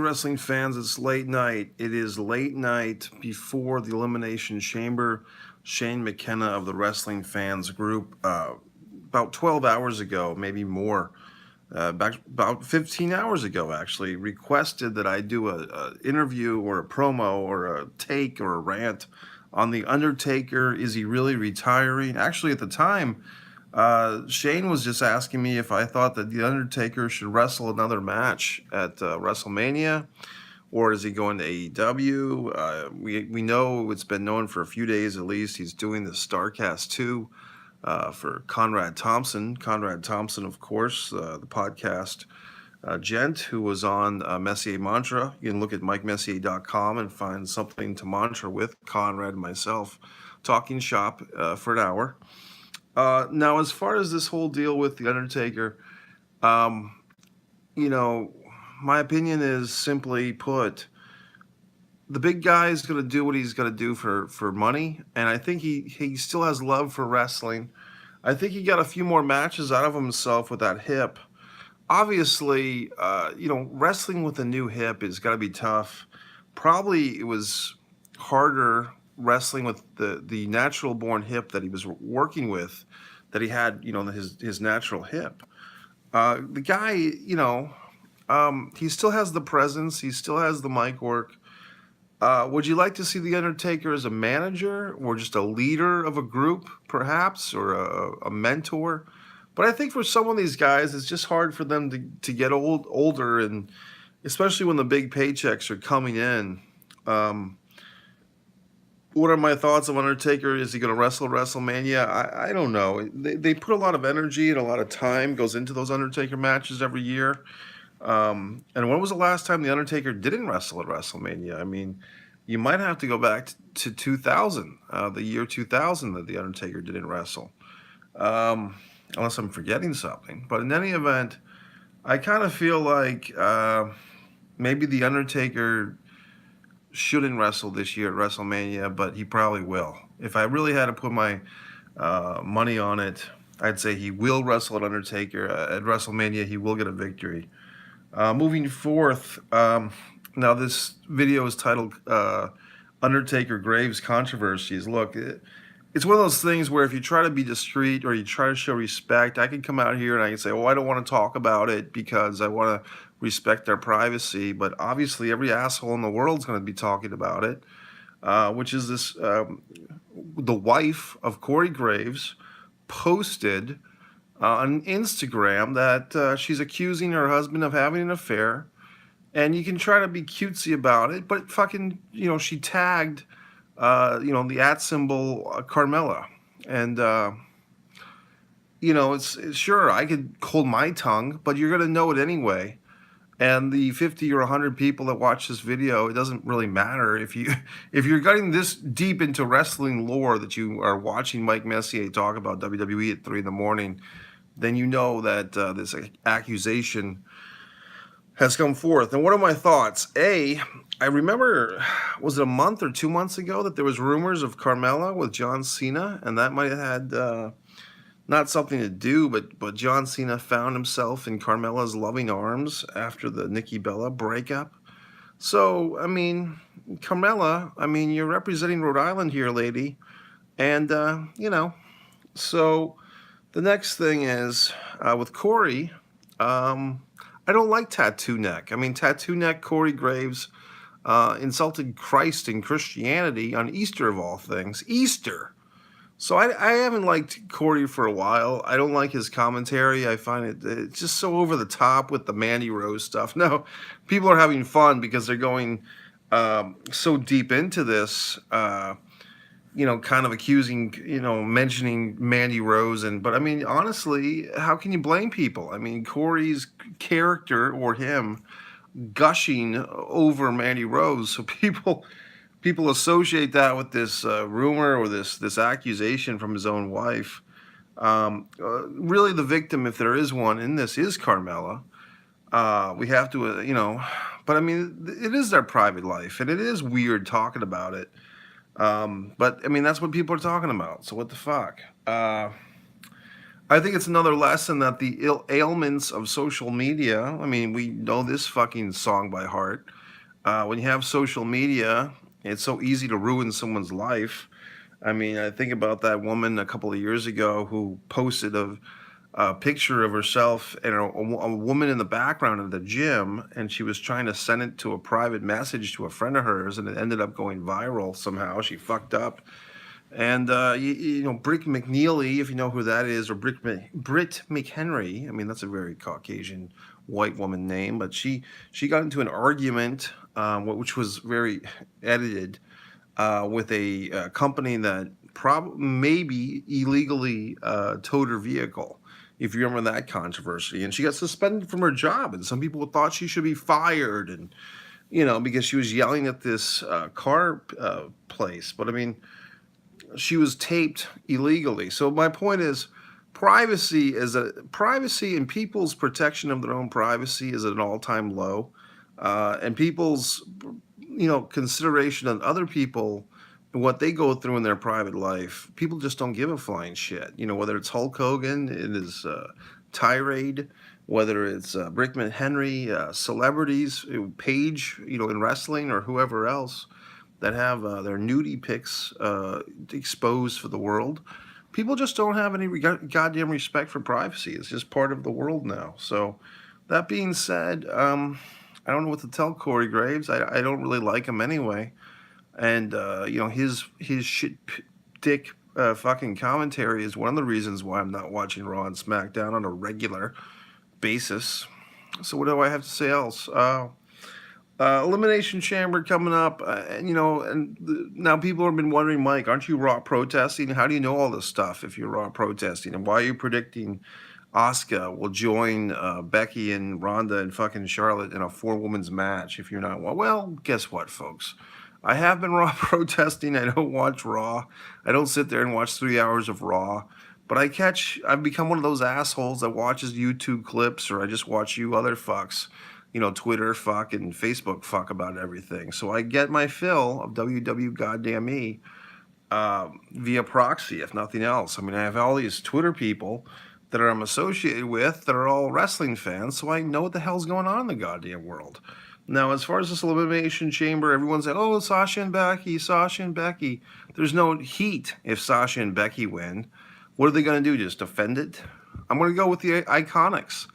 Wrestling fans, it's late night. It is late night before the Elimination Chamber. Shane McKenna of the Wrestling Fans Group, about 12 hours ago, maybe more, about 15 hours ago, actually, requested that I do a interview or a promo or a take or a rant on The Undertaker. Is he really retiring? Actually, at the time, Shane was just asking me if I thought that The Undertaker should wrestle another match at WrestleMania, or is he going to AEW? We know, it's been known for a few days at least, he's doing the StarCast 2 for Conrad Thompson. Conrad Thompson, of course, the podcast gent who was on Messier Mantra. You can look at MikeMessier.com and find something to mantra with Conrad and myself talking shop for an hour. Now, as far as this whole deal with The Undertaker, my opinion is, simply put, the big guy is going to do what he's going to do for money, and I think he still has love for wrestling. I think he got a few more matches out of himself with that hip. Obviously, wrestling with a new hip is got to be tough. Probably it was harder wrestling with the natural born hip that he was working with, that he had, his natural hip. The guy, he still has the presence, he still has the mic work. Would you like to see The Undertaker as a manager or just a leader of a group, perhaps, or a mentor? But I think for some of these guys, it's just hard for them to get older, and especially when the big paychecks are coming in. What are my thoughts on Undertaker? Is he going to wrestle WrestleMania? I don't know. They put a lot of energy and a lot of time goes into those Undertaker matches every year. And when was the last time The Undertaker didn't wrestle at WrestleMania? I mean, you might have to go back to 2000, the year 2000 that The Undertaker didn't wrestle. Unless I'm forgetting something. But in any event, I kind of feel like maybe The Undertaker shouldn't wrestle this year at WrestleMania, but he probably will. If I really had to put my money on it, I'd say he will wrestle at Undertaker. At WrestleMania, he will get a victory. Moving forth, now this video is titled Undertaker Graves Controversies. Look, it's one of those things where if you try to be discreet or you try to show respect, I can come out here and I can say, I don't want to talk about it because I want to respect their privacy. But obviously every asshole in the world is going to be talking about it, which is this, the wife of Corey Graves posted on Instagram that she's accusing her husband of having an affair. And you can try to be cutesy about it, but fucking, she tagged the @ symbol Carmella. And, it's sure, I could hold my tongue, but you're going to know it anyway. And the 50 or 100 people that watch this video, it doesn't really matter. If you're getting this deep into wrestling lore that you are watching Mike Messier talk about WWE at 3 in the morning, then you know that this accusation has come forth. And what are my thoughts? I remember, was it a month or 2 months ago that there was rumors of Carmella with John Cena, and that might have had not something to do, but John Cena found himself in Carmella's loving arms after the Nikki Bella breakup. So, I mean, Carmella, you're representing Rhode Island here, lady. And, so the next thing is, with Corey, I don't like Tattoo Neck. Tattoo Neck Corey Graves insulted Christ and Christianity on Easter of all things. Easter! So I haven't liked Corey for a while. I don't like his commentary. I find it's just so over the top with the Mandy Rose stuff. No, people are having fun because they're going so deep into this, kind of accusing, mentioning Mandy Rose. But honestly, how can you blame people? Corey's character, or him, gushing over Mandy Rose. So people associate that with this rumor or this accusation from his own wife. Really, the victim, if there is one in this, is Carmella. We have to, but it is their private life, and it is weird talking about it. But that's what people are talking about. So what the fuck? I think it's another lesson that the ailments of social media. I mean, we know this fucking song by heart. When you have social media, it's so easy to ruin someone's life. I mean, I think about that woman a couple of years ago who posted a picture of herself and a woman in the background of the gym, and she was trying to send it to a private message to a friend of hers, and it ended up going viral somehow. She fucked up. And you know, Britt McNeely, if you know who that is, or Britt McHenry. I mean, that's a very Caucasian white woman name, but she got into an argument, which was very edited, with a company that maybe illegally towed her vehicle. If you remember that controversy, and she got suspended from her job, and some people thought she should be fired, and you know, because she was yelling at this car place. But I mean, she was taped illegally. So my point is, privacy and people's protection of their own privacy is at an all-time low, and people's consideration on other people and what they go through in their private life. People just don't give a flying shit. You know, whether it's Hulk Hogan in his tirade, whether it's Brickman Henry, celebrities, Paige, in wrestling, or whoever else that have their nudie pics exposed for the world. People just don't have any goddamn respect for privacy. It's just part of the world now. So, that being said, I don't know what to tell Corey Graves. I don't really like him anyway, and his shit dick fucking commentary is one of the reasons why I'm not watching Raw and SmackDown on a regular basis. So what do I have to say else? Elimination Chamber coming up, now people have been wondering, Mike, aren't you Raw protesting? How do you know all this stuff if you're Raw protesting? And why are you predicting Asuka will join Becky and Ronda and fucking Charlotte in a 4-women's match if you're not? Well, guess what, folks? I have been Raw protesting. I don't watch Raw. I don't sit there and watch 3 hours of Raw. But I've become one of those assholes that watches YouTube clips, or I just watch you other fucks, Twitter fuck and Facebook fuck about everything. So I get my fill of WW goddamn me via proxy, if nothing else. I mean, I have all these Twitter people that I'm associated with that are all wrestling fans, so I know what the hell's going on in the goddamn world. Now, as far as this Elimination Chamber, everyone's like, oh, Sasha and Becky. There's no heat if Sasha and Becky win. What are they going to do, just defend it? I'm going to go with the Iconics.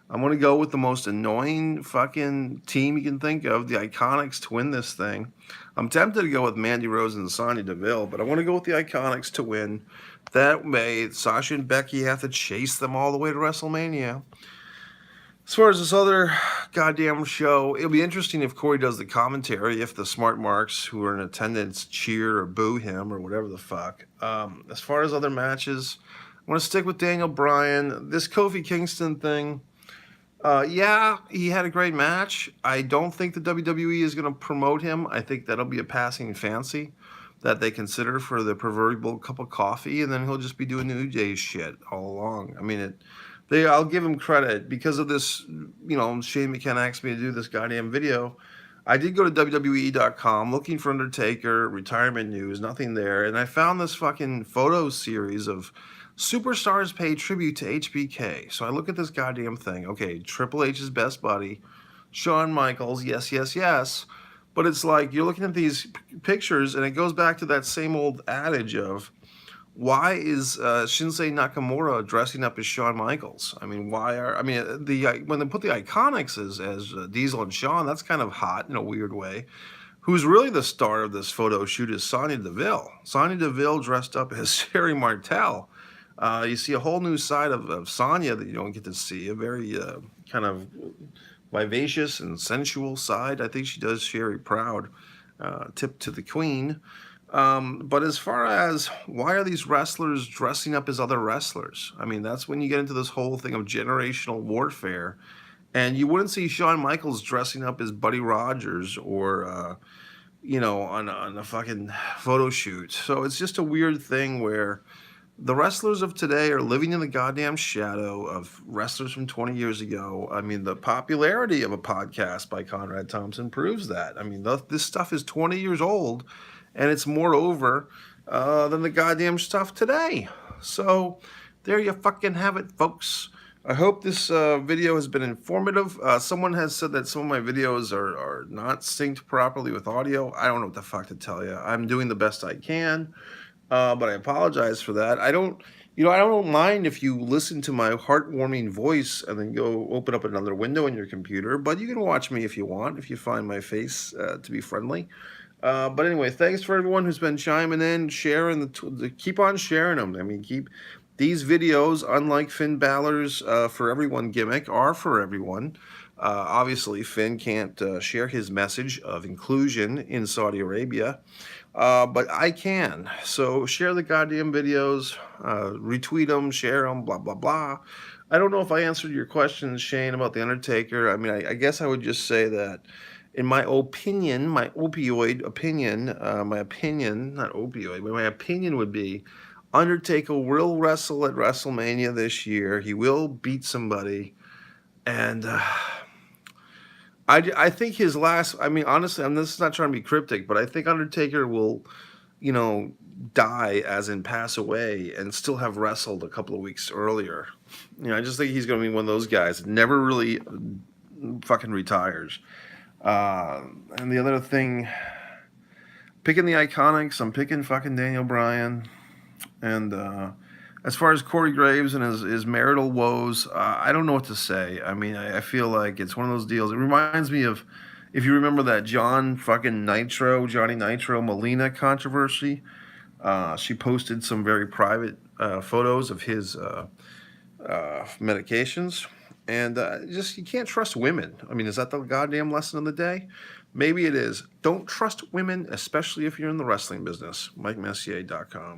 I'm going to go with the most annoying fucking team you can think of, the Iconics, to win this thing. I'm tempted to go with Mandy Rose and Sonya Deville, but I want to go with the Iconics to win. That way, Sasha and Becky have to chase them all the way to WrestleMania. As far as this other goddamn show, it'll be interesting if Corey does the commentary, if the smart marks who are in attendance cheer or boo him or whatever the fuck. As far as other matches, I want to stick with Daniel Bryan. This Kofi Kingston thing, yeah, he had a great match. I don't think the WWE is going to promote him. I think that'll be a passing fancy that they consider for the proverbial cup of coffee, and then he'll just be doing New Day shit all along. I mean, I'll give him credit because of this. Shane McKenna asked me to do this goddamn video. I did go to WWE.com looking for Undertaker retirement news, nothing there, and I found this fucking photo series of superstars pay tribute to HBK. So I look at this goddamn thing. Okay, Triple H's best buddy, Shawn Michaels, yes. But it's like you're looking at these pictures, and it goes back to that same old adage of, why is Shinsuke Nakamura dressing up as Shawn Michaels? I mean, when they put the Iconics as Diesel and Shawn, that's kind of hot in a weird way. Who's really the star of this photo shoot is Sonya Deville. Sonya Deville dressed up as Sherry Martel. You see a whole new side of Sonya that you don't get to see, a very kind of vivacious and sensual side. I think she does Sherry proud. Tip to the queen. But as far as why are these wrestlers dressing up as other wrestlers? I mean, that's when you get into this whole thing of generational warfare. And you wouldn't see Shawn Michaels dressing up as Buddy Rogers or, on a fucking photo shoot. So it's just a weird thing where the wrestlers of today are living in the goddamn shadow of wrestlers from 20 years ago. I mean, the popularity of a podcast by Conrad Thompson proves that. I mean, this stuff is 20 years old, and it's more over than the goddamn stuff today. So there you fucking have it, folks. I hope this video has been informative. Someone has said that some of my videos are not synced properly with audio. I don't know what the fuck to tell you. I'm doing the best I can, but I apologize for that. I don't mind if you listen to my heartwarming voice and then go open up another window in your computer, but you can watch me if you want, if you find my face to be friendly. But anyway, thanks for everyone who's been chiming in, sharing keep on sharing them. I mean, keep these videos, unlike Finn Balor's for everyone gimmick, are for everyone. Obviously, Finn can't share his message of inclusion in Saudi Arabia, but I can. So share the goddamn videos, retweet them, share them, blah, blah, blah. I don't know if I answered your questions, Shane, about The Undertaker. I mean, I guess I would just say that in my opinion, my opioid opinion, my opinion, not opioid, but my opinion would be Undertaker will wrestle at WrestleMania this year. He will beat somebody. And I think his last, I mean, honestly, this is not trying to be cryptic, but I think Undertaker will, die, as in pass away, and still have wrestled a couple of weeks earlier. I just think he's going to be one of those guys that never really fucking retires. And the other thing, picking the Iconics, I'm picking fucking Daniel Bryan. And as far as Corey Graves and his marital woes, I don't know what to say. I mean, I feel like it's one of those deals. It reminds me of, if you remember that Johnny Nitro Molina controversy. She posted some very private photos of his medications. And you can't trust women. I mean, is that the goddamn lesson of the day? Maybe it is. Don't trust women, especially if you're in the wrestling business. MikeMessier.com.